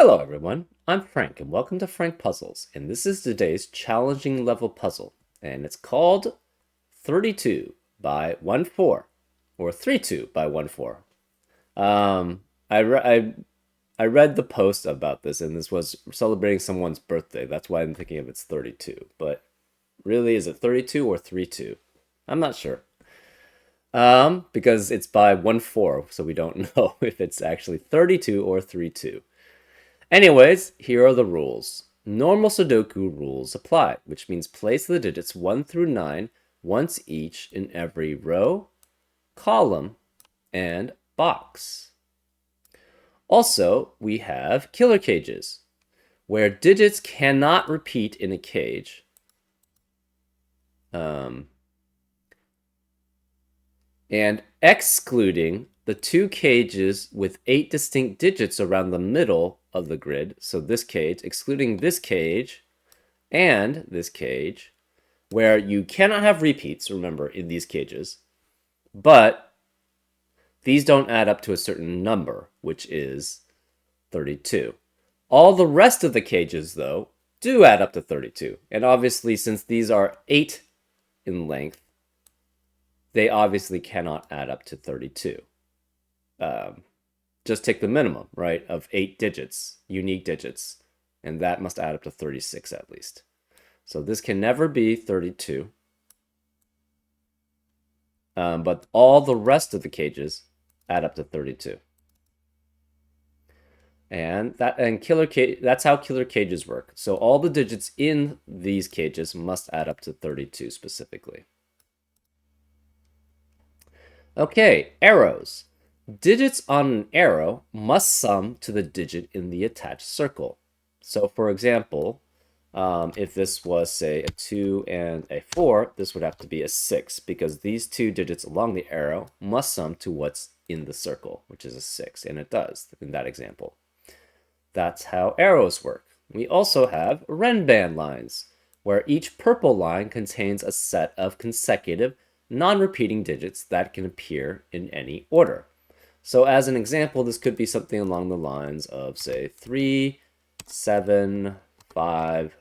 Hello everyone, I'm Frank and welcome to Frank Puzzles, and this is today's challenging level puzzle, and it's called 32 by 14, or 32 by 14. Um, I, re I read the post about this, and this was celebrating someone's birthday. That's why I'm thinking of it's 32, but really, is it 32 or 32? I'm not sure. Because it's by 14, so we don't know if it's actually 32 or 32. Anyways, here are the rules. Normal Sudoku rules apply, which means place the digits 1 through 9 once each in every row, column, and box. Also, we have killer cages, where digits cannot repeat in a cage. And excluding the two cages with 8 distinct digits around the middle of the grid. So this cage, excluding this cage and this cage, where you cannot have repeats, remember, in these cages, but these don't add up to a certain number, which is 32. All the rest of the cages, though, do add up to 32. And obviously, since these are 8 in length, they obviously cannot add up to 32. Just take the minimum, right, of 8 digits, unique digits, and that must add up to 36 at least. So this can never be 32. But all the rest of the cages add up to 32. And that's how killer cages work. So all the digits in these cages must add up to 32 specifically. Okay, arrows. Digits on an arrow must sum to the digit in the attached circle. So for example, if this was, say, a 2 and a 4, this would have to be a 6, because these two digits along the arrow must sum to what's in the circle, which is a 6, and it does in that example. That's how arrows work. We also have Renban lines, where each purple line contains a set of consecutive, non-repeating digits that can appear in any order. So as an example, this could be something along the lines of, say, 3, 7, 5,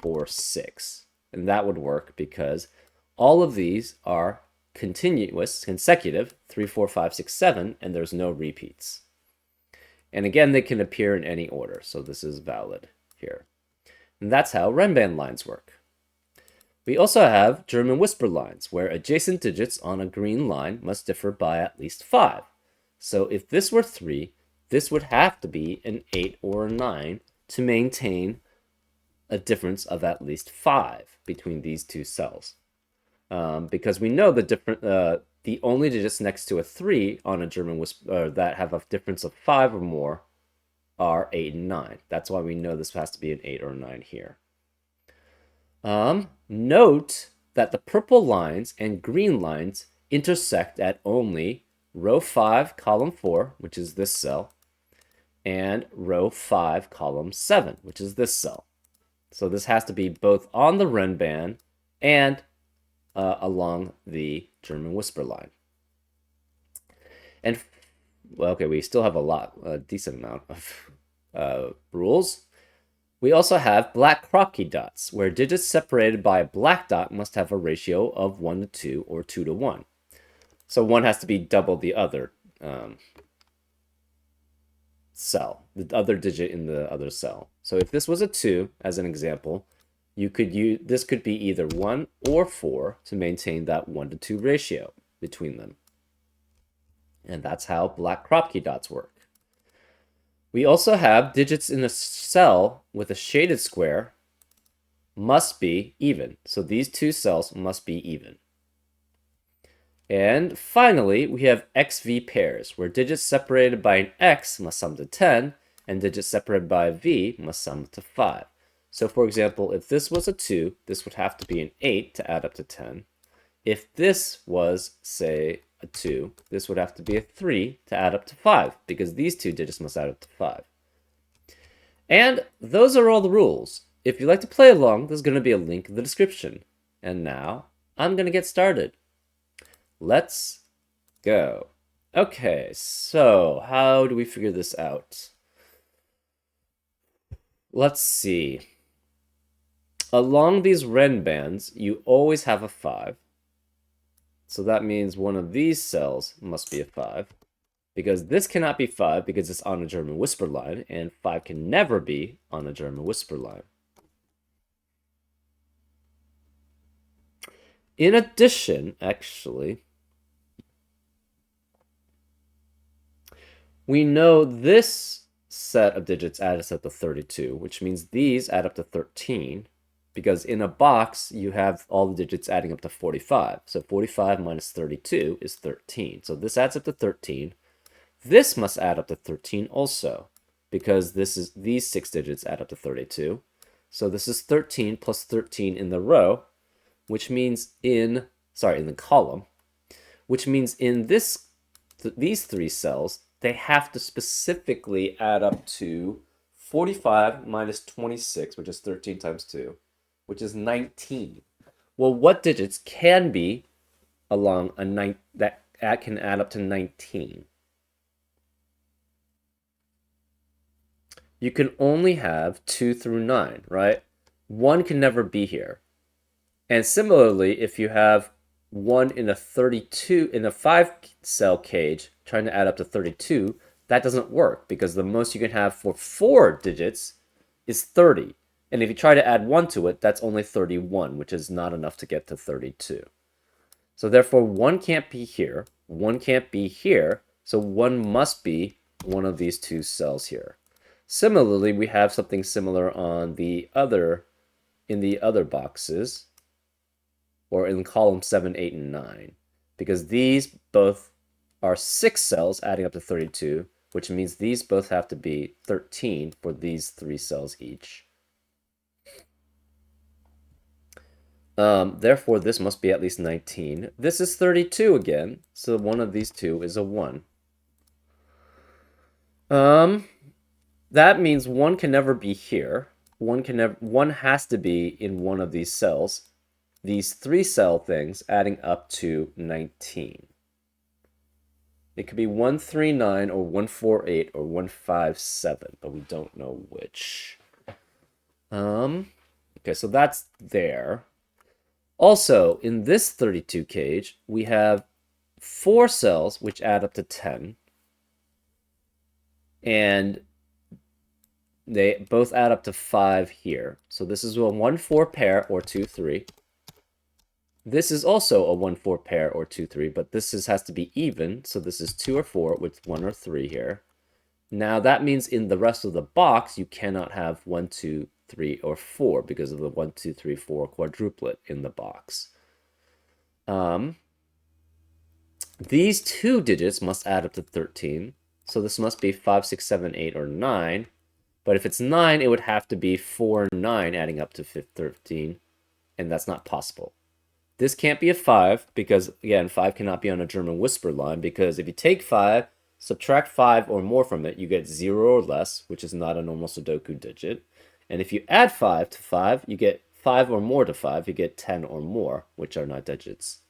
4, 6. And that would work because all of these are continuous, consecutive, 3, 4, 5, 6, 7, and there's no repeats. And again, they can appear in any order, so this is valid here. And that's how Renban lines work. We also have German whisper lines, where adjacent digits on a green line must differ by at least 5. So if this were 3, this would have to be an 8 or a 9 to maintain a difference of at least 5 between these two cells. Because we know the only digits next to a 3 on a German whisper that have a difference of 5 or more are 8 and 9. That's why we know this has to be an 8 or a 9 here. Note that the purple lines and green lines intersect at only row 5, column 4, which is this cell, and row 5, column 7, which is this cell. So this has to be both on the Renban and along the German whisper line. And, well, okay, we still have a decent amount of rules. We also have black Krokke dots, where digits separated by a black dot must have a ratio of 1 to 2 or 2 to 1. So one has to be double the other cell, the other digit in the other cell. So if this was a 2, as an example, this could be either 1 or 4 to maintain that 1 to 2 ratio between them. And that's how black Krokke dots work. We also have digits in a cell with a shaded square must be even. So these two cells must be even. And finally, we have XV pairs, where digits separated by an X must sum to 10, and digits separated by a V must sum to 5. So for example, if this was a 2, this would have to be an 8 to add up to 10. If this was, say, a 2, this would have to be a 3 to add up to 5, because these two digits must add up to 5. And those are all the rules. If you'd like to play along, there's going to be a link in the description. And now, I'm going to get started. Let's go. Okay, so how do we figure this out? Let's see. Along these Ren bands, you always have a 5. So that means one of these cells must be a 5. Because this cannot be 5 because it's on a German whisper line, and 5 can never be on a German whisper line. In addition, actually, we know this set of digits adds up to 32, which means these add up to 13, because in a box, you have all the digits adding up to 45. So 45 minus 32 is 13. So this adds up to 13. This must add up to 13 also, because these 6 digits add up to 32. So this is 13 plus 13 in the row, which means in the column, which means in these 3 cells, they have to specifically add up to 45 minus 26, which is 13 times 2, which is 19. Well, what digits can be along that can add up to 19? You can only have 2 through 9, right? 1 can never be here. And similarly, if you have 1 in a 32 in a 5 cell cage trying to add up to 32, that doesn't work because the most you can have for 4 digits is 30. And if you try to add 1 to it, that's only 31, which is not enough to get to 32. So therefore 1 can't be here, 1 can't be here, so 1 must be one of these 2 cells here. Similarly, we have something similar on in the other boxes, or in column 7, 8, and 9, because these both are 6 cells adding up to 32, which means these both have to be 13 for these 3 cells each. Therefore, this must be at least 19. This is 32 again, so one of these 2 is a 1. That means 1 can never be here. 1 has to be in one of these cells. These 3 cell things adding up to 19. It could be 139 or 148 or 157, but we don't know which. Okay, so that's there. Also, in this 32 cage, we have 4 cells which add up to 10. And they both add up to 5 here. So this is a 1-4 pair or 2-3. This is also a 1-4 pair or 2-3, but this has to be even. So this is 2 or 4 with 1 or 3 here. Now that means in the rest of the box, you cannot have 1, 2, 3, or 4 because of the 1, 2, 3, 4 quadruplet in the box. These 2 digits must add up to 13. So this must be 5, 6, 7, 8, or 9. But if it's 9, it would have to be 4 and 9 adding up to 13. And that's not possible. This can't be a 5 because, again, 5 cannot be on a German whisper line because if you take 5, subtract 5 or more from it, you get 0 or less, which is not a normal Sudoku digit. And if you add 5 to 5, you get 5 or more to 5, you get 10 or more, which are not digits.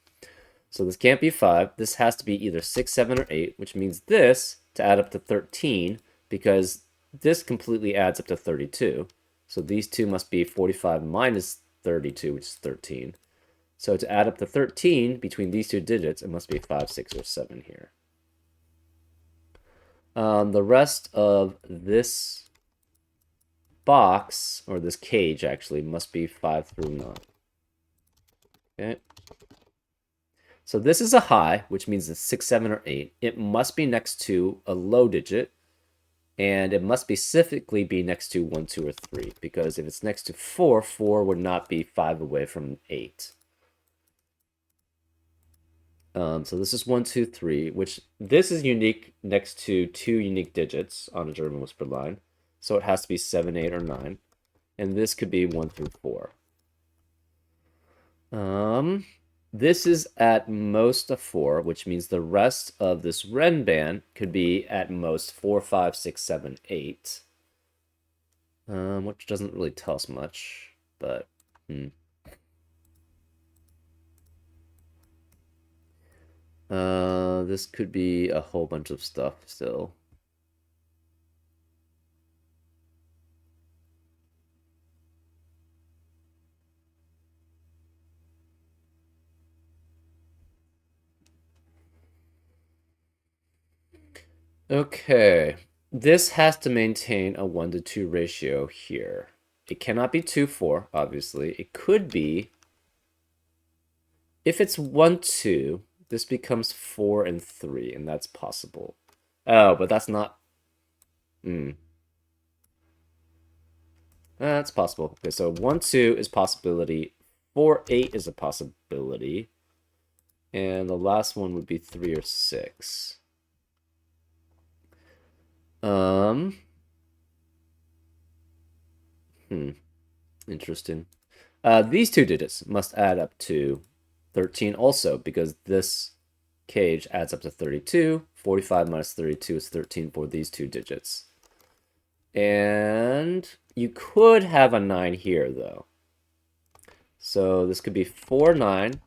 So this can't be 5. This has to be either 6, 7, or 8, which means this to add up to 13 because this completely adds up to 32. So these 2 must be 45 minus 32, which is 13. So to add up to 13 between these 2 digits, it must be 5, 6, or 7 here. The rest of this box, or this cage actually, must be 5 through 9. Okay. So this is a high, which means it's 6, 7, or 8. It must be next to a low digit, and it must specifically be next to 1, 2, or 3, because if it's next to 4, 4 would not be 5 away from 8. So this is 1, 2, 3, which this is unique next to 2 unique digits on a German whisper line. So it has to be 7, 8, or 9. And this could be 1 through 4. This is at most a 4, which means the rest of this Ren band could be at most 4, 5, 6, 7, 8. Which doesn't really tell us much, but this could be a whole bunch of stuff still. Okay. This has to maintain a 1 to 2 ratio here. It cannot be 2, 4, obviously. It could be, if it's 1, 2, this becomes 4 and 3, and that's possible. Oh, but that's not... that's possible. Okay, so 1, 2 is possibility. 4, 8 is a possibility. And the last one would be 3 or 6. Um, hmm, interesting. These two digits must add up to 13 also, because this cage adds up to 32. 45 minus 32 is 13 for these two digits. And you could have a 9 here, though. So this could be 4, 9.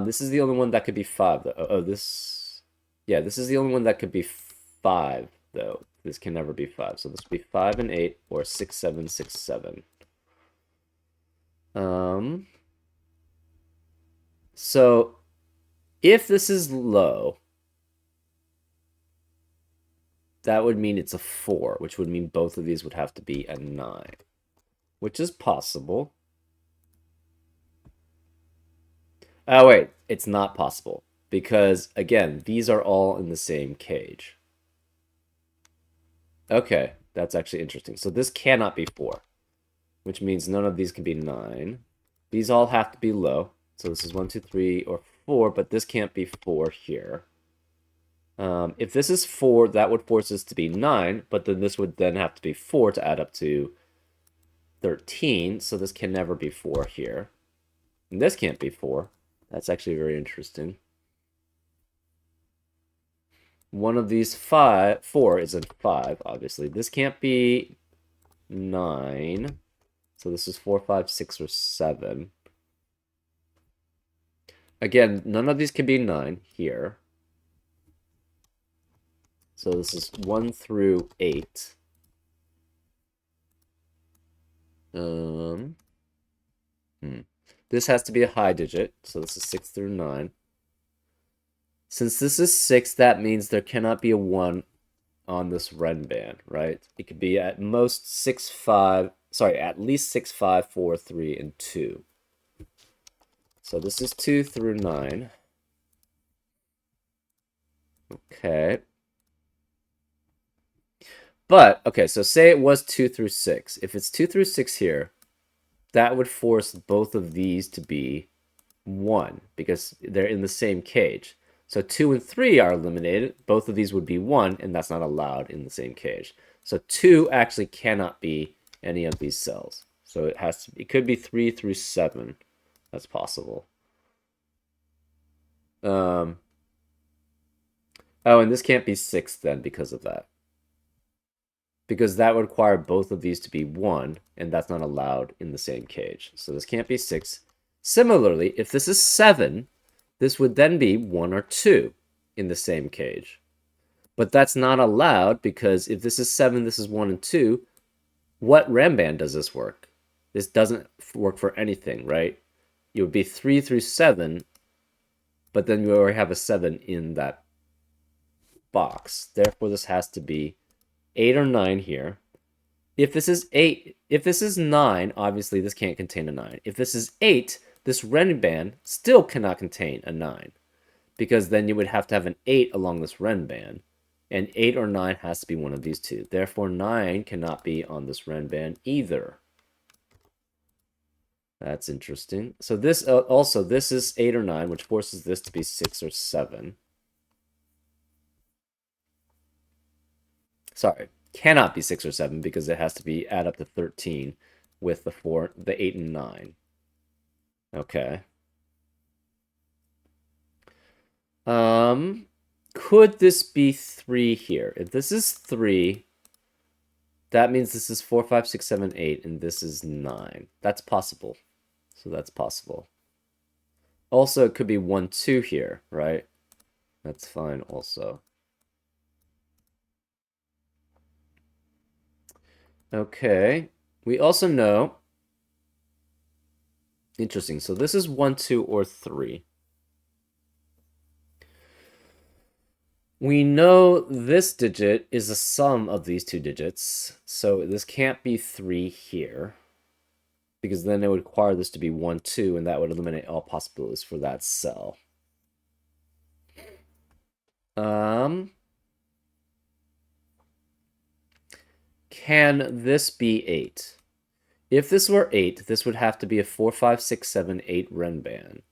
This is the only one that could be 5, though. Oh, this... Yeah, this is the only one that could be 5, though. This can never be 5. So this would be 5 and 8, or 6, 7, 6, 7. So if this is low, that would mean it's a 4, which would mean both of these would have to be a 9, which is possible. Oh, wait, it's not possible, because, again, these are all in the same cage. Okay, that's actually interesting. So this cannot be 4, which means none of these can be 9. These all have to be low. So this is 1, 2, 3, or 4, but this can't be 4 here. If this is 4, that would force this to be 9, but then this would then have to be 4 to add up to 13, so this can never be 4 here. And this can't be 4. That's actually very interesting. One of these 4 isn't 5, obviously. This can't be 9. So this is 4, 5, 6, or 7. Again, none of these can be 9 here. So this is 1 through 8. This has to be a high digit, so this is 6 through 9. Since this is 6, that means there cannot be a 1 on this Ren band, right? It could be at most 6, 5, sorry, at least 6, 5, 4, 3, and 2. So this is 2 through 9. Okay. But, okay, so say it was 2 through 6. If it's 2 through 6 here, that would force both of these to be 1, because they're in the same cage. So 2 and 3 are eliminated. Both of these would be 1, and that's not allowed in the same cage. So 2 actually cannot be any of these cells. So it could be 3 through 7. That's possible. Oh, and this can't be 6 then because of that. Because that would require both of these to be 1, and that's not allowed in the same cage. So this can't be 6. Similarly, if this is 7, this would then be 1 or 2 in the same cage. But that's not allowed, because if this is 7, this is 1 and 2, what RAM band does this work? This doesn't work for anything, right? It would be 3 through 7, but then you already have a 7 in that box. Therefore, this has to be 8 or 9 here. If this is 9, obviously this can't contain a 9. If this is 8, this Ren band still cannot contain a 9, because then you would have to have an 8 along this Ren band, and 8 or 9 has to be one of these two. Therefore, 9 cannot be on this Ren band either. That's interesting. So this also, this is 8 or 9, which forces this to be 6 or 7. Sorry, cannot be 6 or 7, because it has to be add up to 13 with the 8 and 9. Okay. Could this be 3 here? If this is 3, that means this is 4, 5, 6, 7, 8, and this is 9. That's possible. So that's possible. Also, it could be 1, 2 here, right? That's fine also. Okay. We also know... Interesting. So this is 1, 2, or 3. We know this digit is a sum of these two digits, so this can't be 3 here, because then it would require this to be 1, 2, and that would eliminate all possibilities for that cell. Can this be 8? If this were 8, this would have to be a 4, 5, 6, 7, 8 Renban.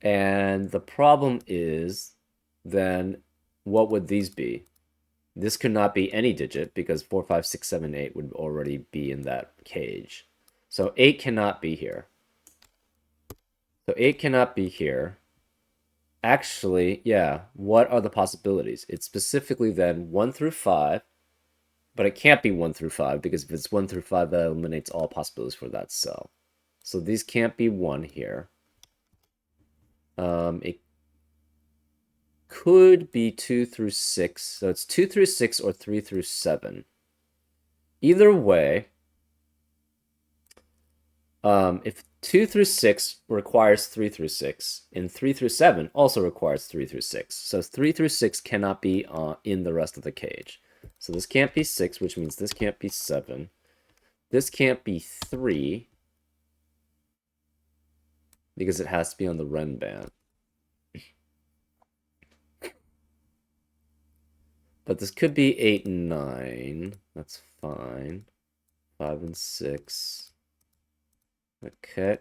And the problem is, then, what would these be? This could not be any digit because 4, 5, 6, 7, 8 would already be in that cage. So 8 cannot be here. So 8 cannot be here. Actually, yeah, what are the possibilities? It's specifically then 1 through 5, but it can't be 1 through 5 because if it's 1 through 5, that eliminates all possibilities for that cell. So these can't be 1 here. It could be 2 through 6. So it's 2 through 6 or 3 through 7. Either way, if 2 through 6 requires 3 through 6, and 3 through 7 also requires 3 through 6. So 3 through 6 cannot be in the rest of the cage. So this can't be 6, which means this can't be 7. This can't be 3, because it has to be on the Renban. But this could be 8 and 9. That's fine. 5 and 6. Okay.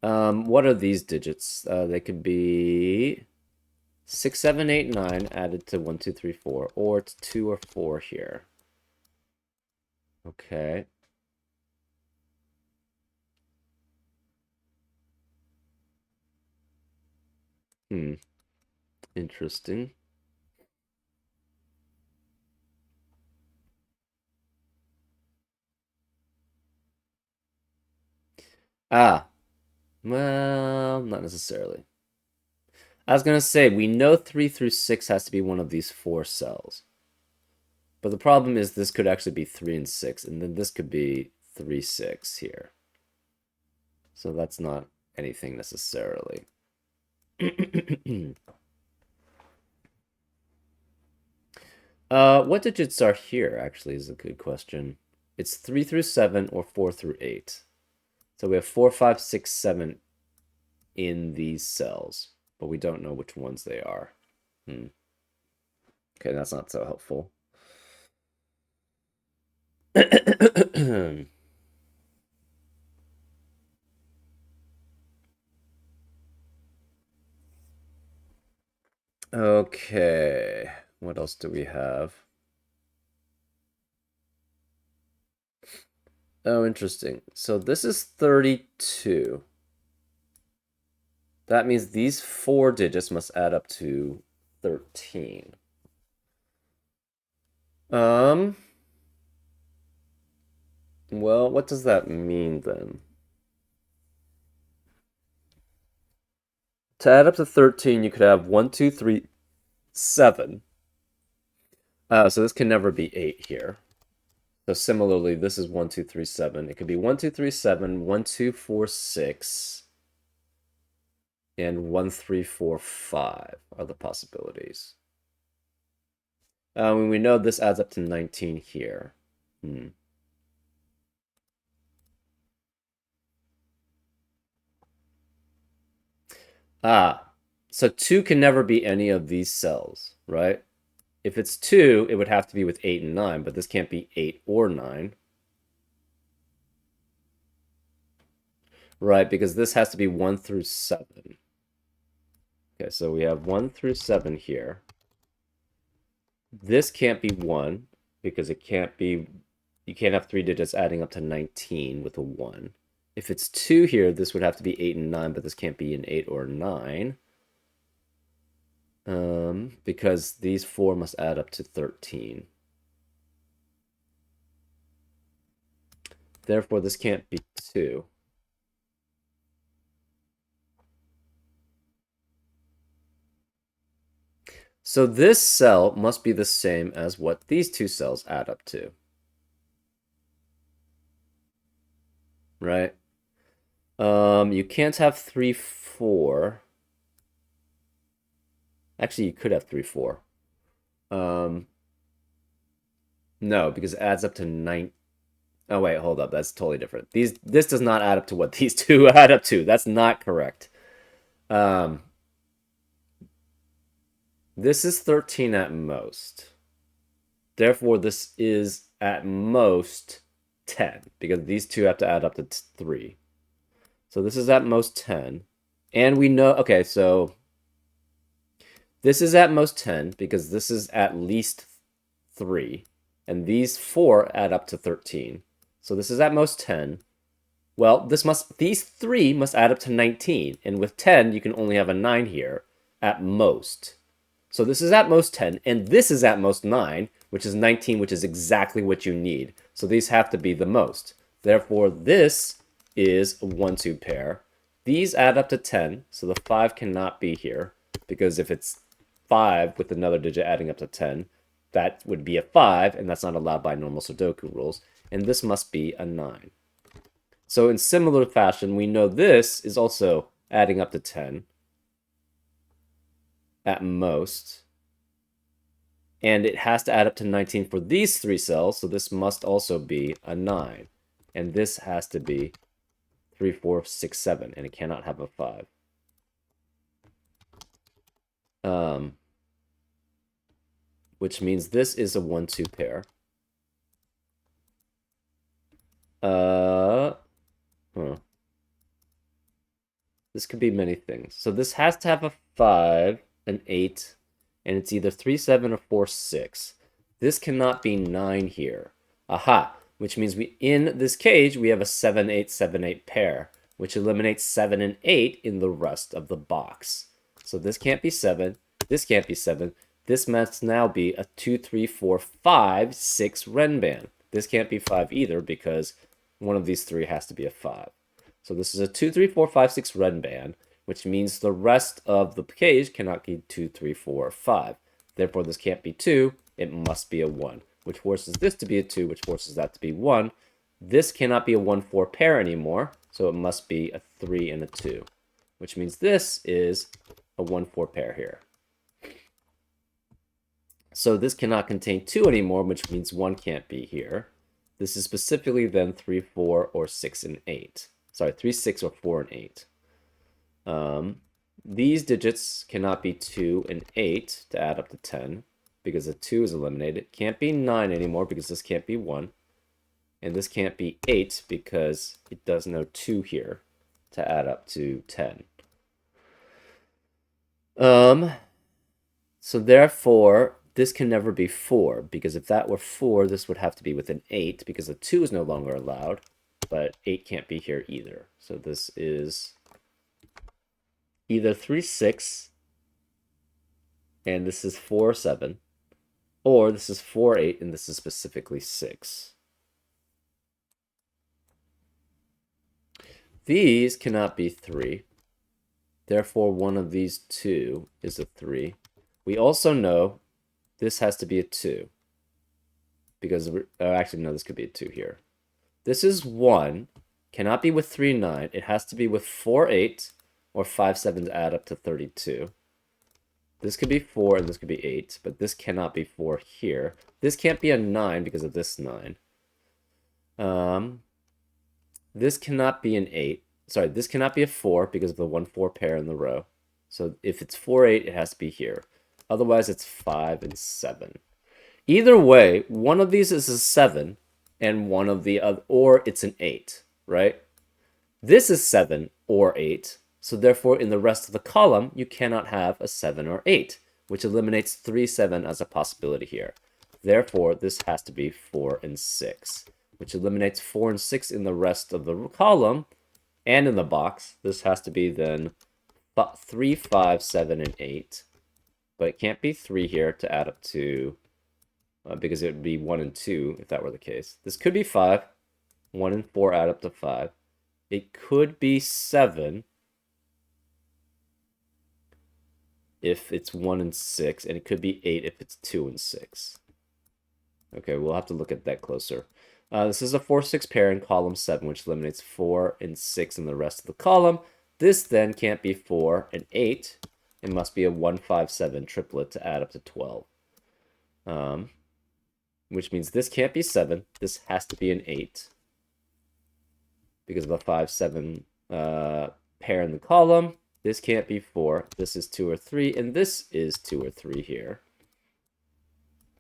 What are these digits? They could be 6, 7, 8, 9 added to 1, 2, 3, 4, or it's 2 or 4 here. Okay. Interesting. Ah, well, not necessarily. I was going to say, we know 3 through 6 has to be one of these 4 cells. But the problem is this could actually be 3 and 6, and then this could be 3, 6 here. So that's not anything necessarily. What digits are here, actually, is a good question. It's 3 through 7 or 4 through 8. So we have 4, 5, 6, 7 in these cells, but we don't know which ones they are. Okay, that's not so helpful. Okay, what else do we have? Oh, interesting. So this is 32. That means these 4 digits must add up to 13. Well, what does that mean then? To add up to 13, you could have 1, 2, 3, 7. So this can never be 8 here. So similarly, this is 1, 2, 3, 7. It could be 1, 2, 3, 7, 1, 2, 4, 6, and 1, 3, 4, 5 are the possibilities. We know this adds up to 19 here. So 2 can never be any of these cells, right? If it's 2, it would have to be with 8 and 9, but this can't be 8 or 9. Right, because this has to be 1 through 7. Okay, so we have 1 through 7 here. This can't be 1, because it can't be... You can't have 3 digits adding up to 19 with a 1. If it's 2 here, this would have to be 8 and 9, but this can't be an 8 or 9. Because these 4 must add up to 13. Therefore, this can't be 2. So this cell must be the same as what these 2 cells add up to. Right? You can't have 3, 4. Actually, you could have 3, 4. No, because it adds up to 9. Oh, wait, hold up. That's totally different. This does not add up to what these two add up to. That's not correct. Um, this is 13 at most. Therefore, this is at most 10, because these two have to add up to 3. So this is at most 10. And we know, okay, so this is at most 10, because this is at least 3. And these 4 add up to 13. So this is at most 10. Well, these 3 must add up to 19. And with 10, you can only have a 9 here at most. So this is at most 10, and this is at most 9, which is 19, which is exactly what you need. So these have to be the most. Therefore, this is a 1-2 pair. These add up to 10, so the 5 cannot be here, because if it's 5 with another digit adding up to 10, that would be a 5, and that's not allowed by normal Sudoku rules. And this must be a 9. So in similar fashion, we know this is also adding up to 10 at most. And it has to add up to 19 for these 3 cells, so this must also be a 9. And this has to be 3, 4, 6, 7, and it cannot have a 5. Which means this is a 1-2 pair. This could be many things. So this has to have a 5, an 8, and it's either 3, 7, or 4, 6. This cannot be 9 here. Aha! Which means in this cage, we have a 7, 8, 7, 8 pair, which eliminates 7 and 8 in the rest of the box. So this can't be 7. This can't be 7. This must now be a 2, 3, 4, 5, 6 Renban. This can't be 5 either, because one of these 3 has to be a 5. So this is a 2, 3, 4, 5, 6 Renban, which means the rest of the cage cannot be 2, 3, 4, or 5. Therefore, this can't be 2. It must be a 1, which forces this to be a 2, which forces that to be 1. This cannot be a 1, 4 pair anymore, so it must be a 3 and a 2, which means this is a 1, 4 pair here. So this cannot contain 2 anymore, which means 1 can't be here. This is specifically then 3, 4, or 6, and 8. Sorry, 3, 6, or 4, and 8. These digits cannot be 2 and 8 to add up to 10, because the 2 is eliminated. It can't be 9 anymore, because this can't be 1. And this can't be 8, because it does no 2 here to add up to 10. So therefore, this can never be 4, because if that were 4, this would have to be with an 8, because the 2 is no longer allowed, but 8 can't be here either. So this is either 3, 6, and this is 4, 7, or this is 4, 8, and this is specifically 6. These cannot be 3. Therefore, one of these 2 is a 3. We also know this has to be a 2. Because, actually, no, this could be a 2 here. This is 1. Cannot be with 3, 9. It has to be with 4, 8, or 5, 7 to add up to 32. This could be 4, and this could be 8, but this cannot be 4 here. This can't be a 9 because of this 9. This cannot be an 8. Sorry, this cannot be a 4 because of the 1, 4 pair in the row. So if it's 4, 8, it has to be here. Otherwise, it's 5 and 7. Either way, one of these is a 7, and one of the other, or it's an 8, right? This is 7 or 8, so therefore in the rest of the column, you cannot have a 7 or 8, which eliminates 3, 7 as a possibility here. Therefore, this has to be 4 and 6, which eliminates 4 and 6 in the rest of the column, and in the box. This has to be then 3, 5, 7, and 8, but it can't be 3 here to add up to, because it would be 1 and 2 if that were the case. This could be 5. 1 and 4 add up to 5. It could be 7 if it's 1 and 6, and it could be 8 if it's 2 and 6. Okay, we'll have to look at that closer. This is a 4, 6 pair in column 7, which eliminates 4 and 6 in the rest of the column. This then can't be 4 and 8, It must be a 1, 5, 7 triplet to add up to 12. Which means this can't be 7. This has to be an 8 because of a 5, 7 pair in the column. This can't be 4. This is 2 or 3, and this is 2 or 3 here.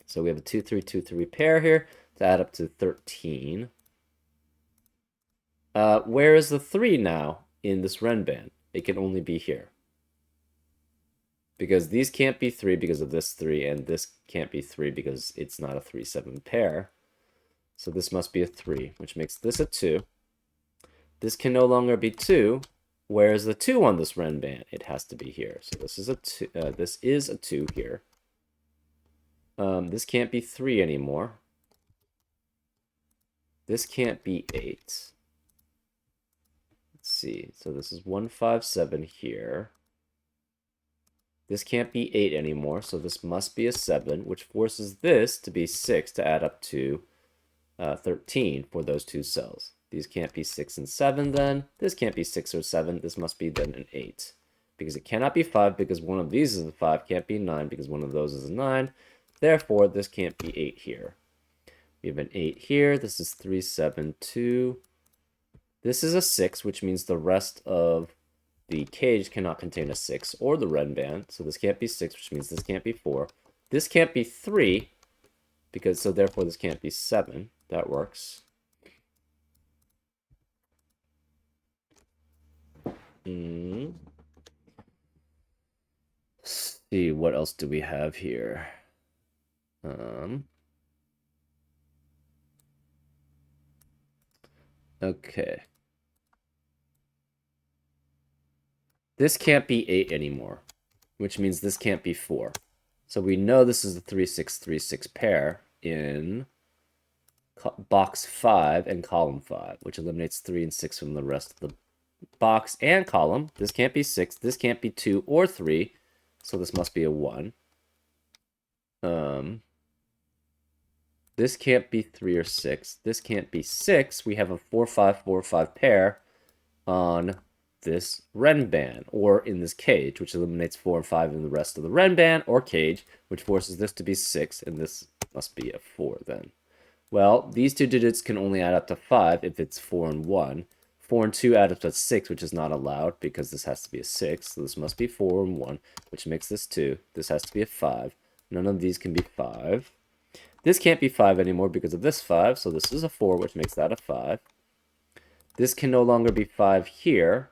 So we have a 2, 3, 2, 3 pair here to add up to 13. Where is the 3 now in this Renban? It can only be here. Because these can't be 3 because of this 3, and this can't be 3 because it's not a 3, 7 pair. So this must be a 3, which makes this a 2. This can no longer be 2. Where is the 2 on this Renban? It has to be here. So this is a 2. This is a 2 here. This can't be 3 anymore. This can't be 8. Let's see. So this is 1, 5, 7 here. This can't be 8 anymore, so this must be a 7, which forces this to be 6 to add up to 13 for those two cells. These can't be 6 and 7 then. This can't be 6 or 7. This must be then an 8. Because it cannot be 5 because one of these is a 5. Can't be 9 because one of those is a 9. Therefore, this can't be 8 here. We have an 8 here. This is 3, 7, 2. This is a 6, which means the rest of the cage cannot contain a 6 or the Renban. So this can't be 6, which means this can't be 4. This can't be 3, because so therefore this can't be 7. That works. Let's see, what else do we have here? Okay. This can't be 8 anymore, which means this can't be 4. So we know this is a 3, 6, 3, 6 pair in box 5 and column 5, which eliminates 3 and 6 from the rest of the box and column. This can't be 6. This can't be 2 or 3. So this must be a 1. This can't be 3 or 6. This can't be 6. We have a 4, 5, 4, 5 pair on this Renban, or in this cage, which eliminates 4 and 5 in the rest of the Renban or cage, which forces this to be 6, and this must be a 4 then. Well, these two digits can only add up to 5 if it's 4 and 1. 4 and 2 add up to 6, which is not allowed because this has to be a 6. So this must be 4 and 1, which makes this 2. This has to be a 5. None of these can be 5. This can't be 5 anymore because of this 5, so this is a 4, which makes that a 5. This can no longer be 5 here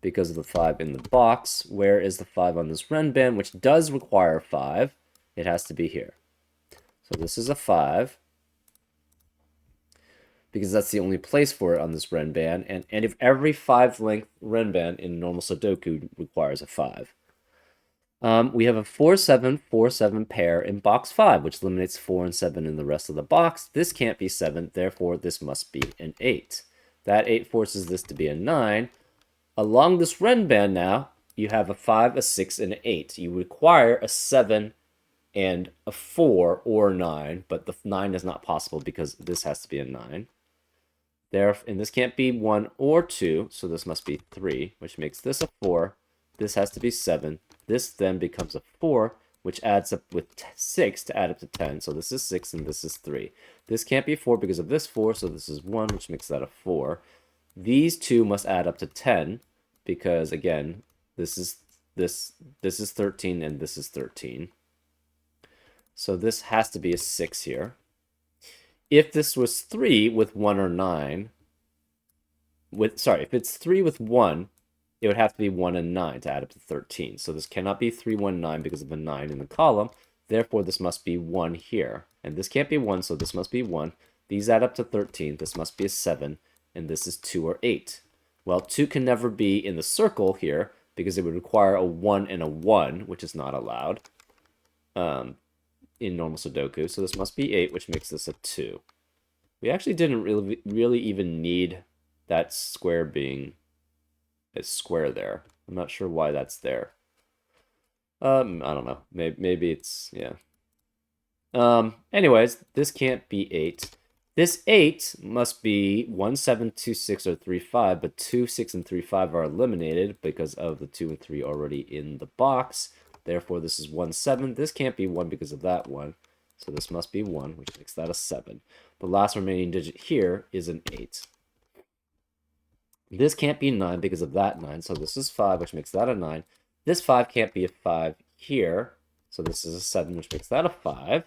because of the 5 in the box. Where is the 5 on this Renban, which does require 5? It has to be here. So this is a 5. Because that's the only place for it on this Renban, and if every 5-length Renban in normal Sudoku requires a 5. We have a 4, 7, 4, 7 pair in box 5, which eliminates 4 and 7 in the rest of the box. This can't be 7, therefore this must be an 8. That 8 forces this to be a 9. Along this Renban now, you have a 5, a 6, and an 8. You require a 7 and a 4 or 9, but the 9 is not possible because this has to be a 9. And this can't be 1 or 2, so this must be 3, which makes this a 4. This has to be 7. This then becomes a 4, which adds up with 6 to add up to 10. So this is 6 and this is 3. This can't be 4 because of this 4, so this is 1, which makes that a 4. These two must add up to 10 because, again, this is 13 and this is 13. So this has to be a 6 here. If this was 3 with 1 or 9, if it's 3 with 1, it would have to be 1 and 9 to add up to 13. So this cannot be 3, 1, 9 because of the 9 in the column. Therefore, this must be 1 here. And this can't be 1, so this must be 1. These add up to 13. This must be a 7. And this is 2 or 8. Well, 2 can never be in the circle here because it would require a 1 and a 1, which is not allowed in normal Sudoku. So this must be 8, which makes this a 2. We actually didn't really even need that square being a square there. I'm not sure why that's there. I don't know. Maybe it's, yeah. Anyways, this can't be 8. This 8 must be 1, 7, 2, 6, or 3, 5, but 2, 6, and 3, 5 are eliminated because of the 2 and 3 already in the box. Therefore, this is 1, 7. This can't be 1 because of that 1. So this must be 1, which makes that a 7. The last remaining digit here is an 8. This can't be 9 because of that 9, so this is 5, which makes that a 9. This 5 can't be a 5 here, so this is a 7, which makes that a 5.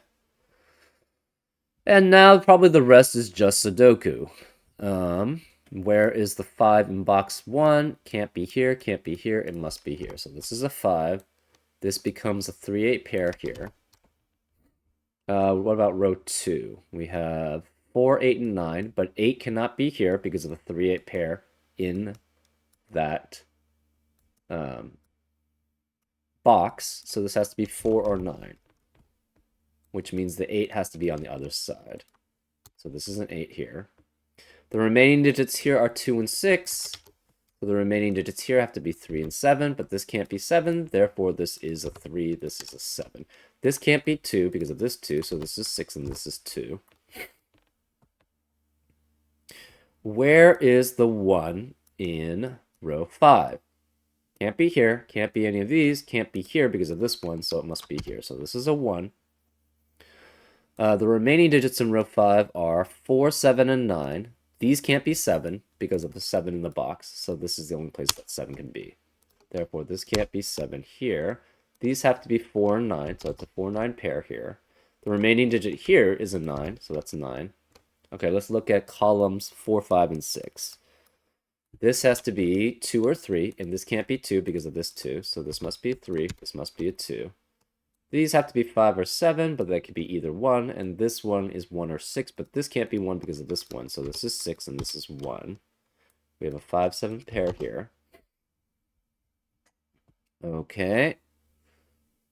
And now probably the rest is just Sudoku. Where is the 5 in box 1? Can't be here, can't be here, it must be here. So this is a 5. This becomes a 3-8 pair here. What about row 2? We have 4, 8, and 9, but 8 cannot be here because of a 3-8 pair in that box. So this has to be 4 or 9, which means the 8 has to be on the other side. So this is an 8 here. The remaining digits here are 2 and 6. So the remaining digits here have to be 3 and 7, but this can't be 7. Therefore, this is a 3. This is a 7. This can't be 2 because of this 2. So this is 6 and this is 2. Where is the 1 in row 5? Can't be here. Can't be any of these. Can't be here because of this 1. So it must be here. So this is a 1. The remaining digits in row 5 are 4, 7, and 9. These can't be 7 because of the 7 in the box, so this is the only place that 7 can be. Therefore, this can't be 7 here. These have to be 4 and 9, so it's a 4-9 pair here. The remaining digit here is a 9, so that's 9. Okay, let's look at columns 4, 5, and 6. This has to be 2 or 3, and this can't be 2 because of this 2, so this must be a 3, this must be a 2. These have to be 5 or 7, but that could be either 1, and this one is 1 or 6, but this can't be 1 because of this 1, so this is 6 and this is 1. We have a 5-7 pair here. Okay.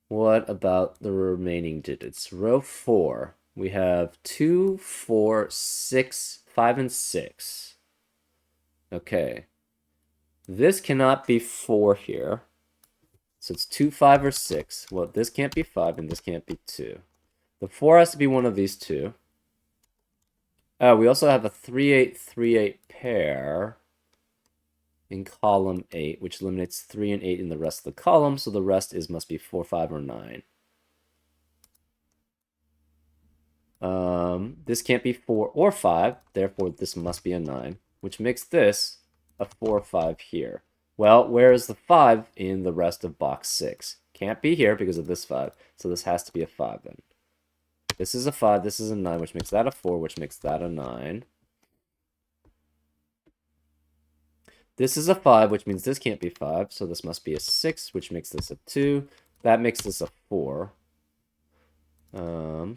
What about the remaining digits? Row 4, we have 2, 4, 6, 5, and 6. Okay. This cannot be 4 here. So it's 2, 5, or 6. Well, this can't be 5, and this can't be 2. The 4 has to be one of these two. We also have a 3-8, 3-8 pair in column 8, which eliminates 3 and 8 in the rest of the column, so the rest must be 4, 5, or 9. This can't be 4 or 5, therefore this must be a 9, which makes this a 4 or 5 here. Well, where is the 5 in the rest of box 6? Can't be here because of this 5, so this has to be a 5 then. This is a 5, this is a 9, which makes that a 4, which makes that a 9. This is a 5, which means this can't be 5, so this must be a 6, which makes this a 2. That makes this a 4. I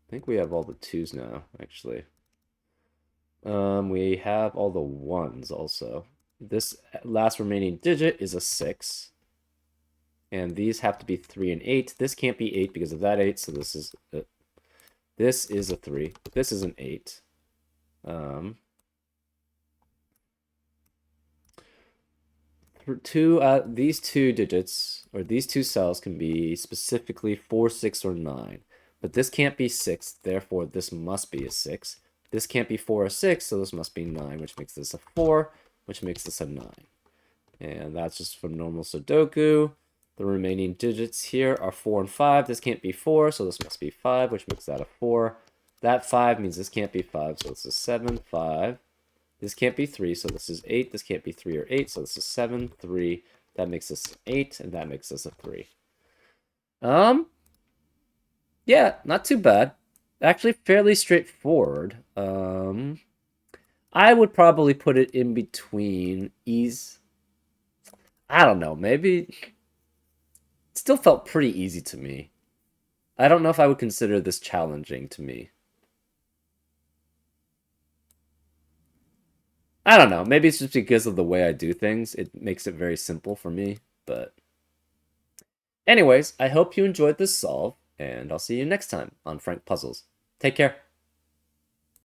think we have all the 2s now, actually. We have all the 1s also. This last remaining digit is a 6. And these have to be 3 and 8. This can't be 8 because of that 8, so this is a 3. This is an 8. These two digits, or these two cells, can be specifically 4, 6, or 9. But this can't be 6, therefore this must be a 6. This can't be 4 or 6, so this must be 9, which makes this a 4, which makes this a 9. And that's just for normal Sudoku. The remaining digits here are 4 and 5. This can't be 4, so this must be 5, which makes that a 4. That 5 means this can't be 5, so this is 7, 5. This can't be 3, so this is 8. This can't be 3 or 8, so this is 7, 3. That makes this 8, and that makes this a 3. Yeah, not too bad. Actually, fairly straightforward. I would probably put it in between ease. I don't know, maybe it still felt pretty easy to me. I don't know if I would consider this challenging to me. I don't know. Maybe it's just because of the way I do things. It makes it very simple for me. But anyways, I hope you enjoyed this solve, and I'll see you next time on Frank Puzzles. Take care.